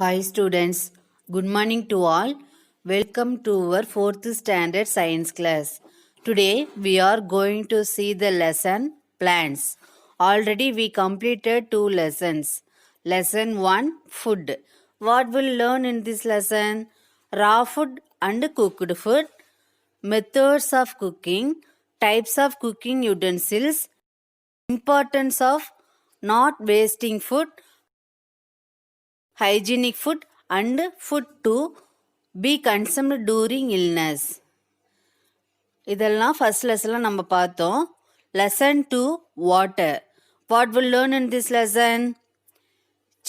Hi students, good morning to all. Welcome to our 4th standard science class. Today we are going to see the lesson plants. Already we completed 2 lessons. Lesson 1 food. What we'll learn in this lesson? Raw food and cooked food, methods of cooking, types of cooking utensils, importance of not wasting food, hygienic food and food to be consumed during illness. இதெல்லாம் first லெசன்ல நம்ம பார்த்தோம். Lesson 2 water. What we'll learn in this lesson?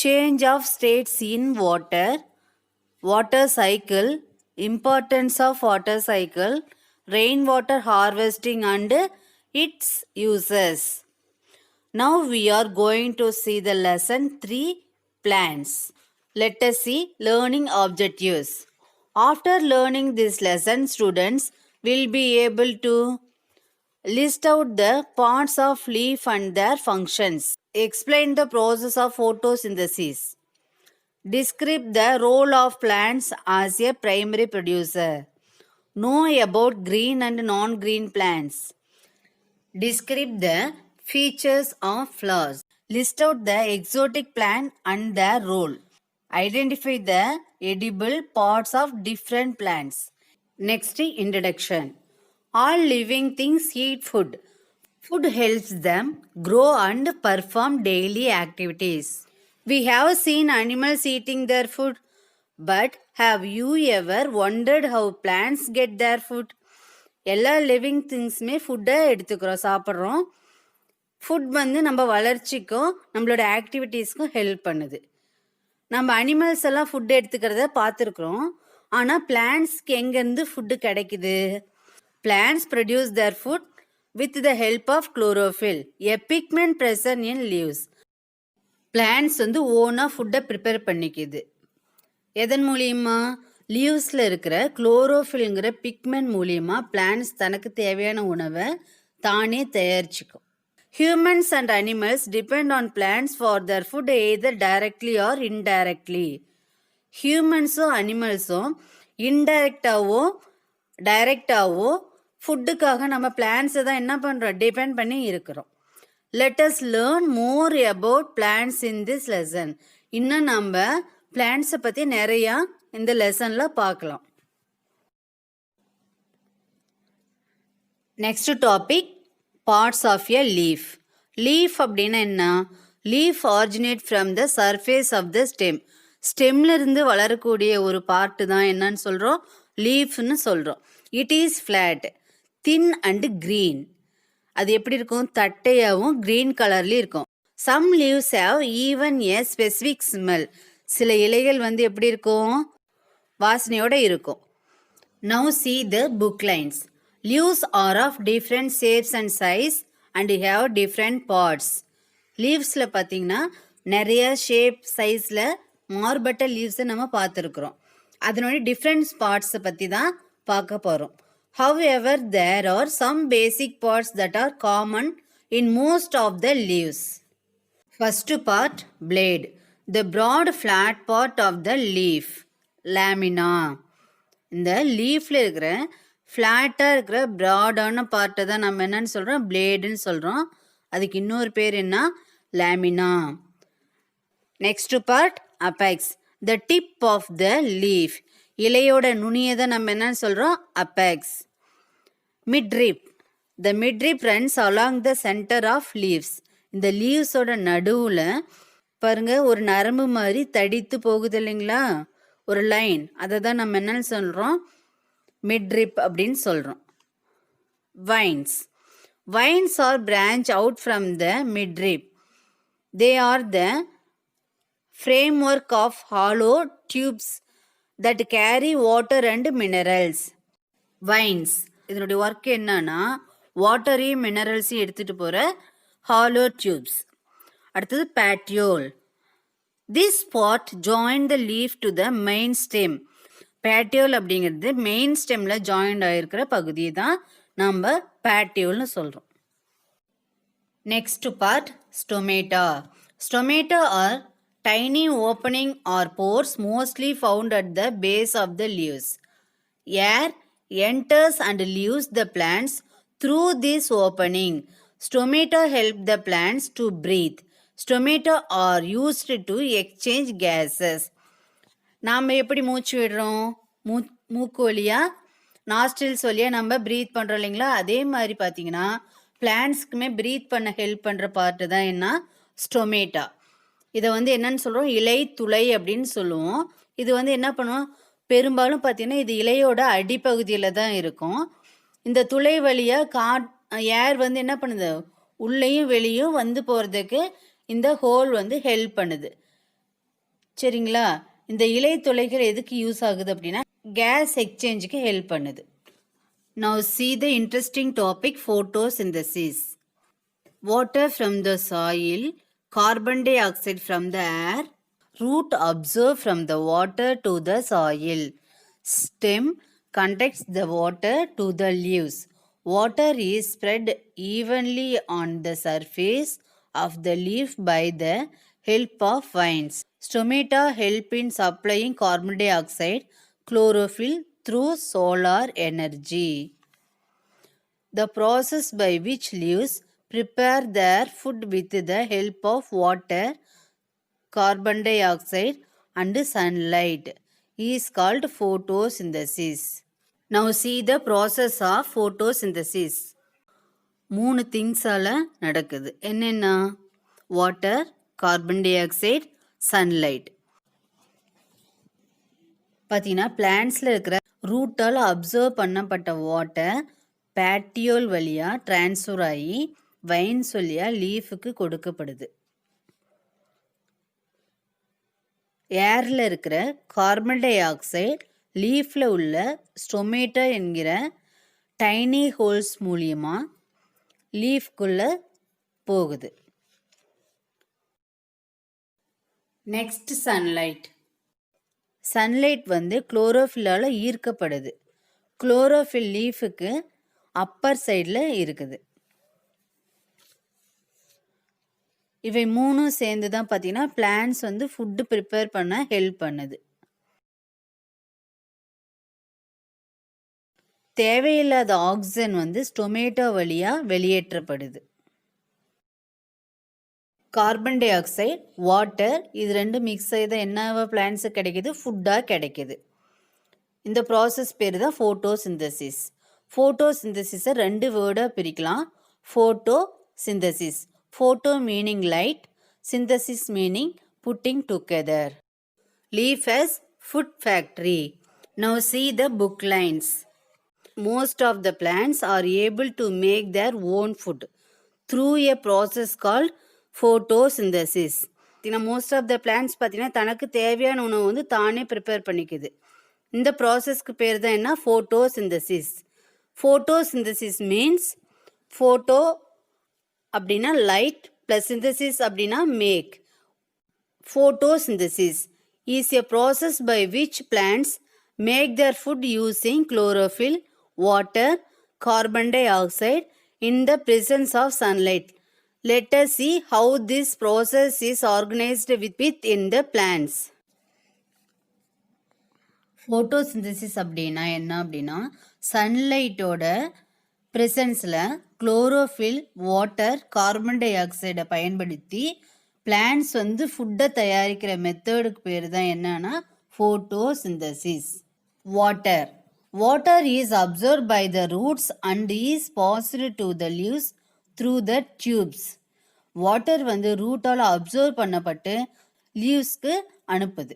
Change of states in water, water cycle, importance of water cycle, rainwater harvesting and its uses. Now we are going to see the lesson 3 plants. Let us see learning objectives. After learning this lesson, students will be able to list out the parts of leaf and their functions. Explain the process of photosynthesis. Describe the role of plants as a primary producer. Know about green and non-green plants. Describe the features of flowers. List out the exotic plant and their role. Identify the edible parts of different plants. Next, introduction. All living things eat food. Food helps them grow and perform daily activities. We have seen animals eating their food, but have you ever wondered how plants get their food? எல்லா living திங்ஸுமே ஃபுட்டை எடுத்துக்கிறோம், சாப்பிட்றோம். Food நம்ம வளர்ச்சிக்கும் நம்மளோட ஆக்டிவிட்டீஸ்க்கும் help பண்ணுது. நம்ம animals எல்லாம் ஃபுட் எடுத்துக்கிறத பார்த்துருக்குறோம். ஆனால் பிளான்ட்ஸ்க்கு எங்கேருந்து ஃபுட்டு கிடைக்குது? Plants produce their food with the help of chlorophyll, a pigment present in leaves. Plants ஓனாக ஃபுட்டை ப்ரிப்பேர் பண்ணிக்குது. எதன் மூலியமா? லீவ்ஸில் இருக்கிற குளோரோஃபில்ங்கிற பிக்மெண்ட் மூலியமாக பிளான்ட்ஸ் தனக்கு தேவையான உணவை தானே தயாரிச்சுக்கும். Humans and animals depend on plants for their food either directly or indirectly. ஹியூமன்ஸும் அனிமல்ஸும் இன்டைரக்டாவோ டைரக்டாவோ ஃபுட்டுக்காக நம்ம பிளான்ஸை தான் என்ன பண்ணுறோம், டிபெண்ட் பண்ணி இருக்கிறோம். Let us learn more about plants in this lesson. இன்னும் நம்ம பிளான்ட்ஸை பற்றி நிறையா இந்த லெசனில் பார்க்கலாம். Next topic, parts of a leaf. Leaf அப்படின்னா என்ன? Leaf originate from the surface of the stem. ஸ்டெம்ல இருந்து வளரக்கூடிய ஒரு பார்ட்டு தான் என்னன்னு சொல்கிறோம், லீஃப்னு சொல்கிறோம். It is flat, thin and green. அது எப்படி இருக்கும்? தட்டையாகவும் க்ரீன் கலர்லேயும் இருக்கும். Some leaves have even a specific smell. சில இலைகள் எப்படி இருக்கும்? வாசனையோடு இருக்கும். Now see the book lines. Leaves are of different shapes and size and have different parts. லீவ்ஸில் பார்த்தீங்கன்னா நிறைய ஷேப் சைஸில் மாறுபட்ட லீவ்ஸை நம்ம பார்த்துருக்குறோம். அதனோட டிஃப்ரெண்ட் பார்ட்ஸை பற்றி தான் பார்க்க போகிறோம். However, there are some basic parts that are common in most of the leaves. First part, blade. The broad flat part of the leaf, lamina. இந்த லீஃபில் இருக்கிற ஃப்ளாட்டாக இருக்கிற ப்ராடான பார்ட்டை தான் நம்ம என்னன்னு சொல்கிறோம், பிளேடுன்னு சொல்கிறோம். அதுக்கு இன்னொரு பேர் என்ன? Lamina. Next part, apex. The tip of the leaf. இலையோட நுனியை தான் நம்ம என்னன்னு சொல்கிறோம், apex. Midrib. The midrib runs along the centre of leaves. இந்த லீவ்ஸோட நடுவில் பாருங்க ஒரு நரம்பு மாதிரி தடித்து போகுது இல்லைங்களா, ஒரு லைன். அதை தான் நம்ம என்னன்னு சொல்கிறோம், மிட்ரிப் அப்படின்னு சொல்கிறோம். Veins. Veins are branch out from the midrib. They are the framework of hollow tubes that carry water and minerals. Vines இதனுடைய ஒர்க் என்னன்னா வாட்டரையும் மினரல்ஸையும் எடுத்துகிட்டு போகிற ஹாலோ டியூப்ஸ். அடுத்தது petiole. This part join the leaf to the main stem. Petiole அப்படிங்கிறது main ஸ்டெம்மில் joint ஆகிருக்கிற பகுதியை தான் நம்ம பேட்டியோல்னு சொல்கிறோம். Next part, stomata. Stomata are Tiny opening or pores mostly found at the base of the leaves. Air enters and leaves the plants through this opening. Stomata help the plants to breathe. Stomata are used to exchange gases. நாம் எப்படி மூச்சு விடுறோம்? மூக்கு வழியா nostrils வழியாக நம்ம breath பண்ணுறோம் இல்லைங்களா? அதே மாதிரி பார்த்தீங்கன்னா பிளான்ட்ஸ்க்குமே ப்ரீத் பண்ண ஹெல்ப் பண்ணுற பார்ட்டு தான் என்ன? ஸ்டொமேட்டா. இதை வந்து என்னன்னு சொல்கிறோம்? இலை துளை அப்படின்னு சொல்லுவோம். இது வந்து என்ன பண்ணுவோம்? பெரும்பாலும் பார்த்தீங்கன்னா இது இலையோட அடிப்பகுதியில் தான் இருக்கும். இந்த துளை வழியாக ஏர் வந்து என்ன பண்ணுது? உள்ளேயும் வெளியும் வந்து போகிறதுக்கு இந்த ஹோல் வந்து ஹெல்ப் பண்ணுது. சரிங்களா? இந்த இலை துளைகள் எதுக்கு யூஸ் ஆகுது அப்படின்னா கேஸ் எக்ஸ்சேஞ்சுக்கு ஹெல்ப் பண்ணுது. Now see the interesting topic photosynthesis. Water from the soil, carbon dioxide from the air, root absorb from the water to the soil. Stem conducts the water to the leaves. Water is spread evenly on the surface of the leaf by the help of vines. Stomata help in supplying carbon dioxide, chlorophyll through solar energy. The process by which leaves prepare their food with the help of water, carbon dioxide and sunlight is called photosynthesis. Now see the process of photosynthesis. 3 திங்ஸால் நடக்குது. என்னென்ன? Water, carbon di oxide, sunlight. பார்த்தீங்கன்னா பிளான்ட்ஸில் இருக்கிற ரூட்டால் observe பண்ணப்பட்ட water பேட்டியோல் வழியாக transfer ஆகி wines வழியாக லீஃபுக்கு கொடுக்கப்படுது. ஏரில் இருக்கிற கார்பன் டை ஆக்சைடு லீஃபில் உள்ள ஸ்டொமேட்டா என்கிற டைனி ஹோல்ஸ் மூலியமாக லீஃப்குள்ளே போகுது. Next sunlight. சன்லைட் வந்து குளோரோஃபில்லால் ஈர்க்கப்படுது. குளோரோஃபில் லீஃபுக்கு அப்பர் சைடில் இருக்குது. இவை 3 சேர்ந்து தான் பார்த்தீங்கன்னா பிளான்ட்ஸ் வந்து ஃபுட்டு ப்ரிப்பேர் பண்ண ஹெல்ப் பண்ணுது. தேவையில்லாத ஆக்சிஜன் வந்து ஸ்டொமேட்டோ வழியாக வெளியேற்றப்படுது. கார்பன் டை ஆக்சைடு, வாட்டர் இது 2 மிக்ஸ் ஆகி தான் என்னவா பிளான்ட்ஸுக்கு கிடைக்கிது? ஃபுட்டாக கிடைக்கிது. இந்த ப்ராசஸ் பேர் தான் ஃபோட்டோசிந்தசிஸ். ஃபோட்டோசிந்தசிஸை 2 வேர்டாக பிரிக்கலாம். Photo synthesis. Photo meaning light, synthesis meaning pudding together. Leaf as food factory. Now see the book lines. Most of the plants are able to make their own food through a process called photosynthesis. Most of the plants பார்த்தீங்கன்னா தனக்கு தேவையான உணவு வந்து தானே prepare பண்ணிக்குது. இந்த ப்ராசஸ்க்கு பேர் தான் என்ன? ஃபோட்டோசிந்தசிஸ். ஃபோட்டோசிந்தசிஸ் மீன்ஸ் ஃபோட்டோ அப்படின்னா லைட் ப்ளஸ் சிந்தசிஸ் அப்படின்னா make. Photosynthesis is a process by which plants make their food using chlorophyll, water, carbon dioxide in the presence of sunlight. Let us see how this process is organized within the plants. Photosynthesis அப்படின்னா என்ன அப்படின்னா சன்லைட்டோட ப்ரெசன்ஸில் chlorophyll, water, carbon tie ஆக்சைடை பயன்படுத்தி plants வந்து ஃபுட்டை தயாரிக்கிற மெத்தடுக்கு பேர் தான் என்னன்னா photosynthesis. Water. Water is absorbed by the roots and is passed to the leaves through the tubes. Water வந்து ரூட்டால் அப்சர்வ் பண்ணப்பட்டு லீவ்ஸ்க்கு அனுப்புது.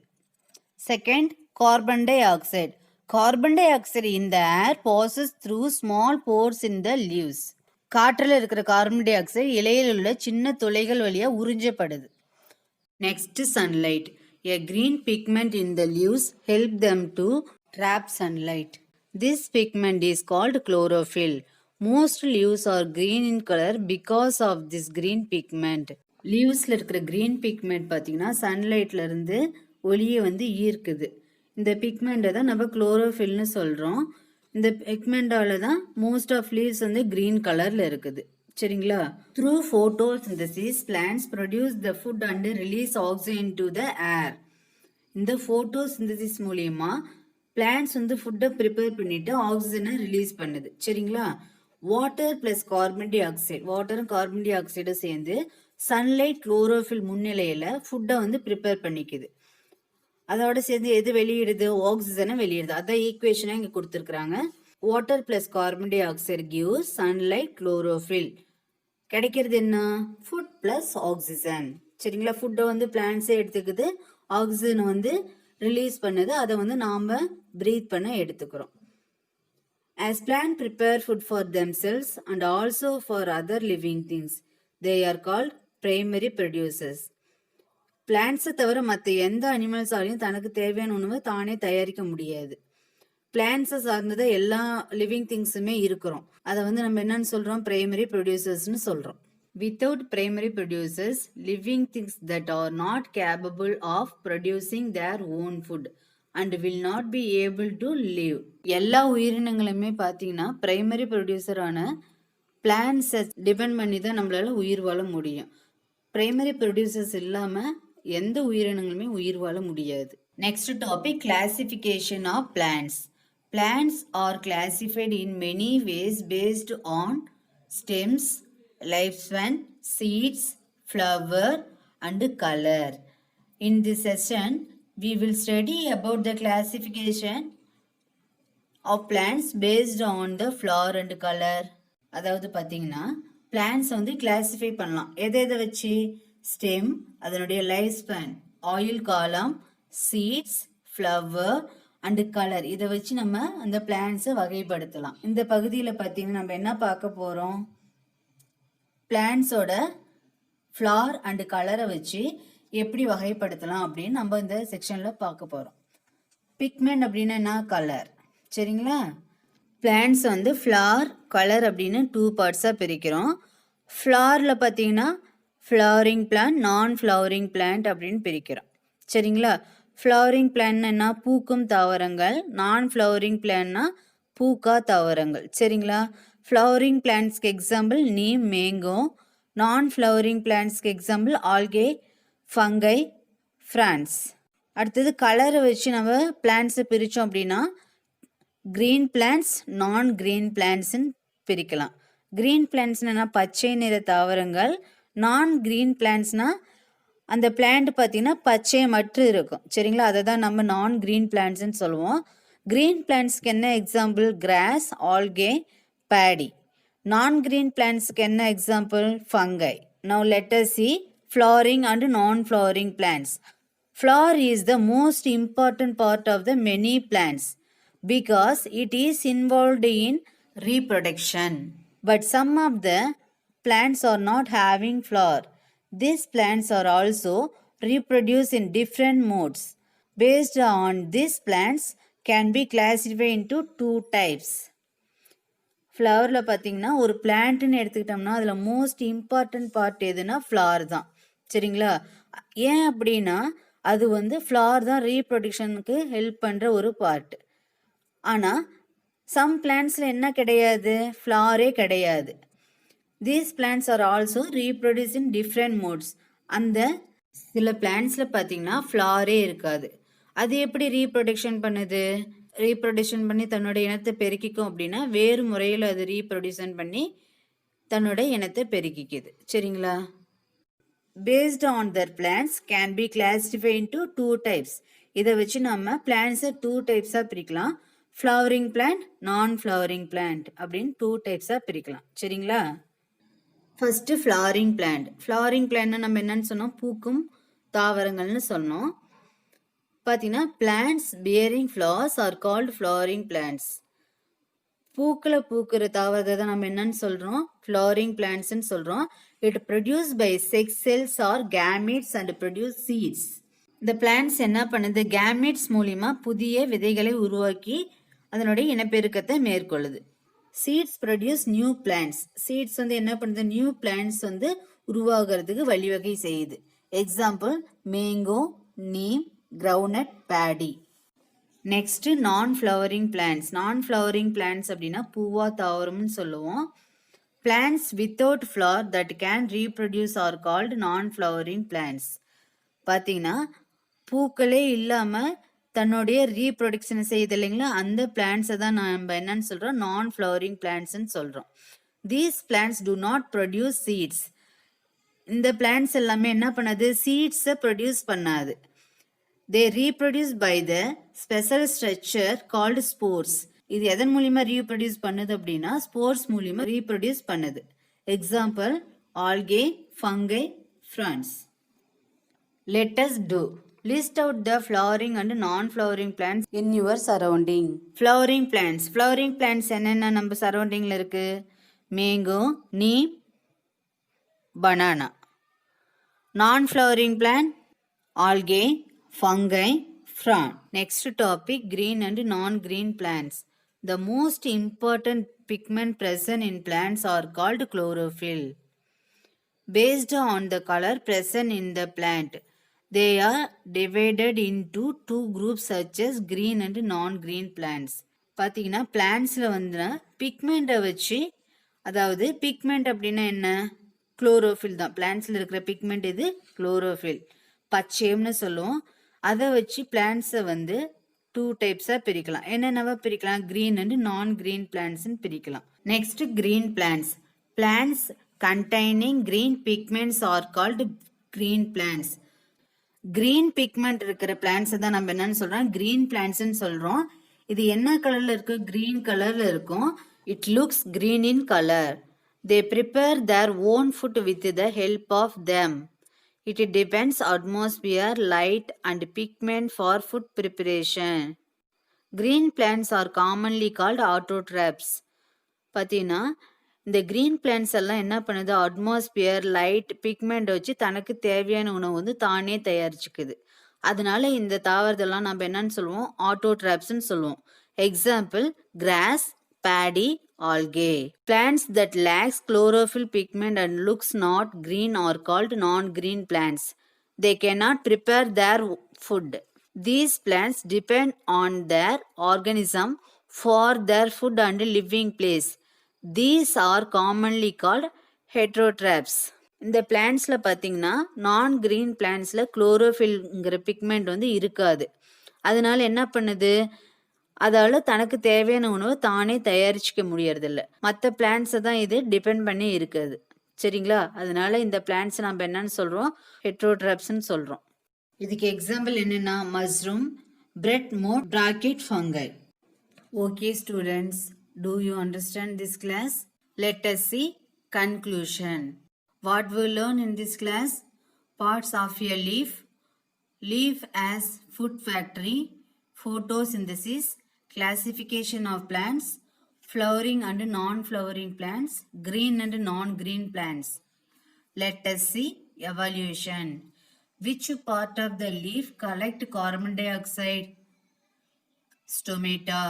Second, carbon dioxide. Carbon dioxide in the air passes through small pores in the leaves. காற்றில் இருக்கிற carbon di oxide இலையில் உள்ள சின்ன துளைகள் வழியாக உறிஞ்சப்படுது. Next, sunlight. A green pigment in the leaves help them to trap sunlight. This pigment is called chlorophyll. Most leaves are green in color because of this green pigment. லீவ்ஸில் இருக்கிற green pigment பார்த்தீங்கன்னா சன்லைட்ல இருந்து ஒளியை வந்து ஈர்க்குது. இந்த பிக்மெண்ட்டை தான் நம்ம குளோரோஃபில்னு சொல்கிறோம். இந்த பிக்மெண்டால தான் மோஸ்ட் ஆஃப் லீவ்ஸ் வந்து green கலரில் இருக்குது. சரிங்களா? Through photosynthesis, plants produce the food and release oxygen to the air. இந்த photosynthesis மூலியமா plants வந்து ஃபுட்டை ப்ரிப்பேர் பண்ணிட்டு ஆக்சிஜனை ரிலீஸ் பண்ணுது. சரிங்களா? Water plus carbon dioxide, வாட்டரும் கார்பன் டை ஆக்சைடும் சேர்ந்து சன்லைட் குளோரோஃபில் முன்னிலையில ஃபுட்டை வந்து ப்ரிப்பேர் பண்ணிக்குது. அதோட சேர்ந்து எது வெளியிடுது? ஆக்சிஜனை வெளியிடுது. அதான் ஈக்குவேஷனை இங்க கொடுத்துருக்குறாங்க. Water plus carbon di oxide gives sunlight chlorophyll. கிடைக்கிறது என்ன? Food plus oxygen. சரிங்களா? ஃபுட்டை வந்து பிளான்ஸே எடுத்துக்குது, ஆக்சிஜனை வந்து ரிலீஸ் பண்ணுது, அதை வந்து நாம பிரீத் பண்ண எடுத்துக்கிறோம். As plants prepare food for themselves and also for other living things, they are called primary producers. பிளான்ஸை தவிர மற்ற எந்த அனிமல்ஸாலையும் தனக்கு தேவையான உணவை தானே தயாரிக்க முடியாது. பிளான்ஸை சார்ந்தது எல்லா லிவிங் திங்ஸுமே இருக்கிறோம். அதை வந்து நம்ம என்னன்னு சொல்றோம்? பிரைமரி ப்ரொடியூசர்ஸ்னு சொல்றோம். Without primary producers, living things that are not capable of producing their own food and will not be able to live. எல்லா உயிரினங்களுமே பார்த்தீங்கன்னா பிரைமரி ப்ரொடியூசரான பிளான்ஸை டிபெண்ட் பண்ணி தான் நம்மளால உயிர் வாழ முடியும். பிரைமரி ப்ரொடியூசர்ஸ் இல்லாமல் எந்த உயிரினங்களுமே உயிர் வாழ முடியாது. Next topic, classification of plants. Plants are classified in many ways based on stems, lifespan, seeds, flower and color. In this session, we will study about the classification of plants based on the flower and color. அதாவது பார்த்தீங்கன்னா plants வந்து classify பண்ணலாம். எதை வச்சு? Stem, அதனுடைய life span, oil காலம், seeds, flower and colour, இதை வச்சு நம்ம அந்த பிளான்ட்ஸை வகைப்படுத்தலாம். இந்த பகுதியில் பார்த்தீங்கன்னா நம்ம என்ன பார்க்க போகிறோம்? பிளான்ட்ஸோட ஃப்ளவர் அண்டு கலரை வச்சு எப்படி வகைப்படுத்தலாம் அப்படின்னு நம்ம இந்த செக்ஷனில் பார்க்க போகிறோம். பிக்மெண்ட் அப்படின்னா என்ன? கலர். சரிங்களா? பிளான்ட்ஸ் வந்து ஃப்ளவர், கலர் அப்படின்னு 2 பார்ட்ஸாக பிரிக்கிறோம். ஃப்ளவரில் பார்த்தீங்கன்னா ஃப்ளவரிங் பிளான்ட், நான் ஃப்ளவரிங் பிளான்ட் அப்படின்னு பிரிக்கிறோம். சரிங்களா? ஃப்ளவரிங் பிளான்ட்னா பூக்கும் தாவரங்கள், நான் ஃப்ளவரிங் பிளான்னா பூக்கா தாவரங்கள். சரிங்களா? ஃப்ளவரிங் பிளான்ட்ஸ்க்கு example neem, mango. Non flowering பிளான்ட்ஸ்க்கு எக்ஸாம்பிள் ஆல்கே, ஃபங்கை, ஃப்ரான்ஸ். அடுத்தது கலரை வச்சு நம்ம பிளான்ட்ஸை பிரித்தோம் அப்படின்னா கிரீன் பிளான்ட்ஸ், நான் கிரீன் பிளான்ட்ஸ்ன்னு பிரிக்கலாம். கிரீன் பிளான்ட்ஸ்னா பச்சை நிற தாவரங்கள். நான் கிரீன் பிளான்ட்ஸ்னா அந்த பிளான்ட் பார்த்தீங்கன்னா பச்சை மட்டும் இருக்கும். சரிங்களா? அதை தான் நம்ம நான் கிரீன் பிளான்ட்ஸ்ன்னு சொல்லுவோம். கிரீன் பிளான்ட்ஸ்க்கு என்ன எக்ஸாம்பிள்? Cross, algae, Bedi. நான் கிரீன் பிளான்ட்ஸ்க்கு என்ன example? Fungi. Now let us see flowering and non-flowering plants. Flower is the most important part of the many plants because it is involved in reproduction. But some of the plants are not having flower. These plants are also reproduced in different modes. Based on these plants can be classified into 2 types. ஃப்ளவரில் பார்த்தீங்கன்னா ஒரு பிளான்ட்னு எடுத்துக்கிட்டோம்னா அதில் most important part எதுனா flower தான். சரிங்களா? ஏன் அப்படின்னா அது வந்து ஃப்ளவர் தான் ரீப்ரொடக்ஷனுக்கு ஹெல்ப் பண்ணுற ஒரு பார்ட். ஆனால் சம் பிளான்ட்ஸில் என்ன கிடையாது? ஃப்ளவரே கிடையாது. These plants are also reproduced in different modes. அந்த சில பிளான்ட்ஸில் பார்த்தீங்கன்னா ஃப்ளவரே இருக்காது. அது எப்படி ரீப்ரொடக்ஷன் பண்ணுது? ரீப்ரொடக்ஷன் பண்ணி தன்னோட இனத்தை பெருக்கிக்கும் அப்படின்னா வேறு முறையில் அது ரீப்ரொடியூஷன் பண்ணி தன்னோட இனத்தை பெருக்கிக்குது. சரிங்களா? Based on their plants can be classified into 2 types. இதை வச்சு நம்ம பிளான்ட்ஸை 2 டைப்ஸாக பிரிக்கலாம். ஃப்ளவரிங் பிளான்ட், நான் ஃப்ளவரிங் பிளான்ட் அப்படின்னு 2 டைப்ஸாக பிரிக்கலாம். சரிங்களா? First flowering plant. ஃப்ளவரிங் பிளான்ட்னா நம்ம என்னன்னு சொன்னோம்? பூக்கும் தாவரங்கள்னு சொன்னோம். பார்த்தீங்கன்னா plants bearing flowers are called flowering plants. பூக்களை பூக்கிற தாவரத்தை தான் நம்ம என்னன்னு சொல்கிறோம்? ஃப்ளவரிங் பிளான்ட்ஸ்ன்னு சொல்கிறோம். It produce by sex cells or gametes and produce seeds. இந்த பிளான்ட்ஸ் என்ன பண்ணுது? கேமிட்ஸ் மூலிமா புதிய விதைகளை உருவாக்கி அதனுடைய இனப்பெருக்கத்தை மேற்கொள்ளுது. Seeds produce new plants. Seeds வந்து என்ன பண்ணுது? நியூ பிளான்ட்ஸ் வந்து உருவாகிறதுக்கு வழிவகை செய்யுது. Example mango, neem, groundnut, paddy. Next non flowering plants. Non flowering plants அப்படின்னா பூவா தாவரம்னு சொல்லுவோம். Plants without flower that can reproduce are called non-flowering plants. பார்த்தீங்கன்னா பூக்களே இல்லாமல் தன்னுடைய ரீப்ரொடக்ஷனை செய்யுது இல்லைங்களா, அந்த பிளான்ஸை தான் நம்ம என்னன்னு சொல்கிறோம், நான் ஃப்ளவரிங் பிளான்ட்ஸ்ன்னு சொல்கிறோம். These plants do not produce seeds. இந்த பிளான்ட்ஸ் எல்லாமே என்ன பண்ணாது, சீட்ஸை ப்ரொடியூஸ் பண்ணாது. They reproduce by the special structure called spores. இது எதன் மூலியமா ரீப்ரொடியூஸ் பண்ணுது அப்படின்னா ஸ்போர்ஸ் மூலியமா ரீப்ரொடியூஸ் பண்ணுது. Example algae, fungi, France. Let us do. List out the flowering and non-flowering plants in your surrounding. Flowering plants. Flowering plants என்னென்ன நம்ம சரௌண்டிங்கில் இருக்கு? Mango, neem, banana. Non-flowering plant, algae, fungi, fern. Next topic, green and non-green plants. The most important pigment present in plants are called chlorophyll. Based on the color present in the plant, they are divided into two groups such as green and non-green plants. பார்த்தீங்கன்னா பிளான்ஸில் வந்து பிக்மெண்ட்டை வச்சு, அதாவது pigment அப்படின்னா என்ன, chlorophyll தான். பிளான்ஸில் இருக்கிற pigment இது chlorophyll, பச்சையம்னு சொல்லுவோம். அதை வச்சு பிளான்ஸை வந்து டூ டைப்ஸாக பிரிக்கலாம். என்னென்னவா பிரிக்கலாம், கிரீன் அண்ட் நான் கிரீன் பிளான்ட்ஸ்ன்னு பிரிக்கலாம். Next green plants. Plants containing green pigments are called green plants. green pigment இருக்கிற plants தான் நம்ம என்னன்னு சொல்றோம், green plants ன்னு சொல்றோம். இது என்ன கலர்ல இருக்கு, green கலர்ல இருக்கும். it looks green in color. they prepare their own food with the help of them. it depends atmosphere, light and pigment for food preparation. green plants are commonly called autotrophs. பார்த்தீங்கன்னா இந்த green plants எல்லாம் என்ன பண்ணுது, atmosphere, light, pigment வச்சு தனக்கு தேவையான உணவு வந்து தானே தயாரிச்சுக்குது. அதனால இந்த தாவரத்தெல்லாம் நம்ம என்னன்னு சொல்லுவோம், ஆட்டோட்ராப்ஸ்ன்னு சொல்லுவோம். Example cross, Bedi, algae. Plants that lakhs chlorophyll pigment and looks not green are called non-green plants. They cannot prepare their food. These plants depend on their organism for their food and living place. These are commonly called heterotrophs. இந்த பிளான்ட்ஸில் பார்த்தீங்கன்னா நான் green பிளான்ட்ஸில் குளோரோஃபில்ங்கிற pigment வந்து இருக்காது. அதனால என்ன பண்ணுது, அதால் தனக்கு தேவையான உணவை தானே தயாரிச்சிக்க முடியறதில்ல. மற்ற பிளான்ட்ஸை தான் இது டிபெண்ட் பண்ணி இருக்குது. சரிங்களா, அதனால இந்த பிளான்ட்ஸை நம்ம என்னன்னு சொல்கிறோம், ஹெட்ரோட்ராப்ஸ்ன்னு சொல்கிறோம். இதுக்கு எக்ஸாம்பிள் என்னென்னா mushroom, bread mould, bracket, fungi. Okay students, do you understand this class? Let us see conclusion. What we learn in this class? Parts of a leaf, leaf as food factory, photosynthesis, classification of plants, flowering and non-flowering plants, green and non-green plants. Let us see evaluation. Which part of the leaf collect carbon dioxide? Stomata.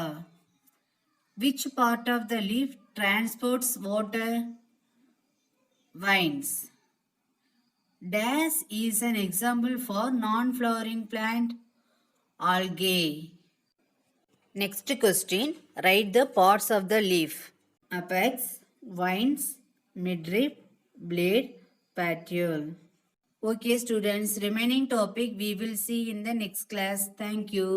Which part of the leaf transports water? Vines. Dash is an example for non-flowering plant. Algae. Next question. Write the parts of the leaf. Apex, vines, midrib, blade, petiole. Okay students, remaining topic we will see in the next class. Thank you.